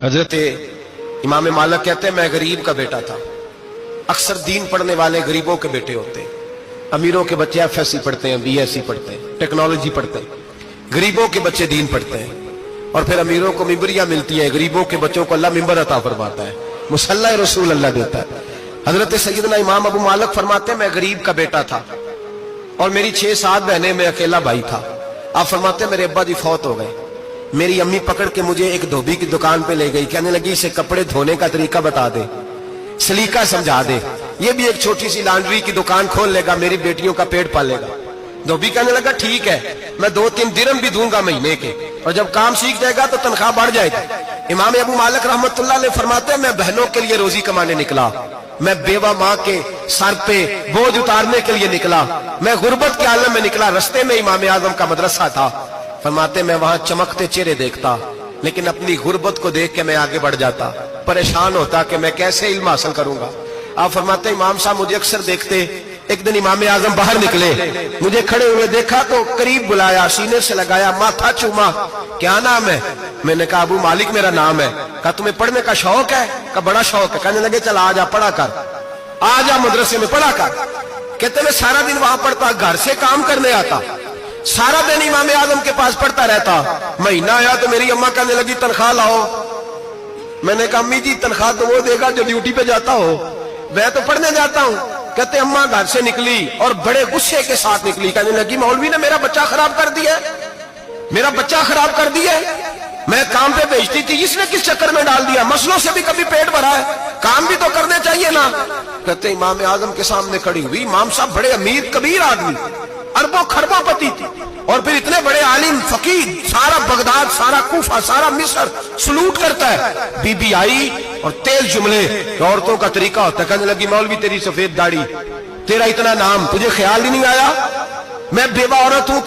حضرت امام مالک کہتے ہیں میں غریب کا بیٹا تھا۔ اکثر دین پڑھنے والے غریبوں کے بیٹے ہوتے ہیں۔ امیروں کے بچے ایف ایس سی پڑھتے ہیں، بی ایس سی پڑھتے ہیں، ٹیکنالوجی پڑھتے ہیں۔ غریبوں کے بچے دین پڑھتے ہیں اور پھر امیروں کو ممبریاں ملتی ہیں، غریبوں کے بچوں کو اللہ ممبر عطا فرماتا ہے، مصلی رسول اللہ دیتا ہے۔ حضرت سیدنا امام ابو مالک فرماتے ہیں میں غریب کا بیٹا تھا اور میری 6-7 بہنیں، میں اکیلا بھائی تھا۔ آپ فرماتے ہیں میرے ابا جی فوت ہو گئے، میری امی پکڑ کے مجھے ایک دھوبی کی دکان پہ لے گئی، کہنے لگی اسے کپڑے دھونے کا طریقہ بتا دے، سلیقہ سمجھا دے، یہ بھی ایک چھوٹی سی لانڈری کی دکان کھول لے گا، میری بیٹیوں کا پیٹ پالے گا۔ دھوبی کہنے لگا ٹھیک ہے، میں 2-3 درہم بھی دوں گا مہینے کے، اور جب کام سیکھ جائے گا تو تنخواہ بڑھ جائے گی۔ امام ابو مالک رحمت اللہ علیہ فرماتے ہیں میں بہنوں کے لیے روزی کمانے نکلا، میں بیوہ ماں کے سر پہ بوجھ اتارنے کے لیے نکلا، میں غربت کے عالم میں نکلا۔ رستے میں امام اعظم کا مدرسہ تھا، فرماتے میں وہاں چمکتے چہرے دیکھتا، لیکن اپنی غربت کو دیکھ کے میں آگے بڑھ جاتا، پریشان ہوتا کہ میں کیسے علم حاصل کروں گا۔ آپ فرماتے امام صاحب مجھے اکثر دیکھتے، ایک دن امام اعظم باہر نکلے، مجھے کھڑے ہوئے دیکھا تو قریب بلایا، سینے سے لگایا، ماتھا چوما، کیا نام ہے؟ میں نے کہا ابو مالک میرا نام ہے۔ کہا تمہیں پڑھنے کا شوق ہے؟ کہا بڑا شوق ہے۔ کہنے لگے چل آجا پڑھا کر، آجا مدرسے میں پڑھا کر۔ کہتے میں سارا دن وہاں پڑھتا، گھر سے کام کرنے آتا، سارا دن امام اعظم کے پاس پڑھتا رہتا۔ مہینہ آیا تو میری اماں کہنے لگی تنخواہ لاؤ۔ میں نے کہا امی جی تنخواہ تو وہ دے گا جو ڈیوٹی پہ جاتا ہو، میں تو پڑھنے جاتا ہوں۔ کہتے اماں گھر سے نکلی اور بڑے غصے کے ساتھ نکلی، کہنے لگی مولوی نے میرا بچہ خراب کر دیا، میرا بچہ خراب کر دیا، میں کام پہ بھیجتی تھی، اس نے کس چکر میں ڈال دیا، مسلوں سے بھی کبھی پیٹ بھرا ہے، کام بھی تو کرنے چاہیے نا۔ کہتے امام اعظم کے سامنے کھڑی ہوئی، امام صاحب بڑے امیر کبیر آدمی، اربوں خربوں پتی تھی، اور پھر اتنے بڑے عالم فقیر، سارا بغداد، سارا کوفہ، سارا مصر سلوٹ کرتا ہے۔ بی بی آئی اور تیز جملے، عورتوں کا طریقہ ہوتا ہے، کہنے لگی مولوی تیری سفید داڑھی، تیرا اتنا نام، تجھے خیال ہی نہیں آیا میں بیوہ عورت ہوں؟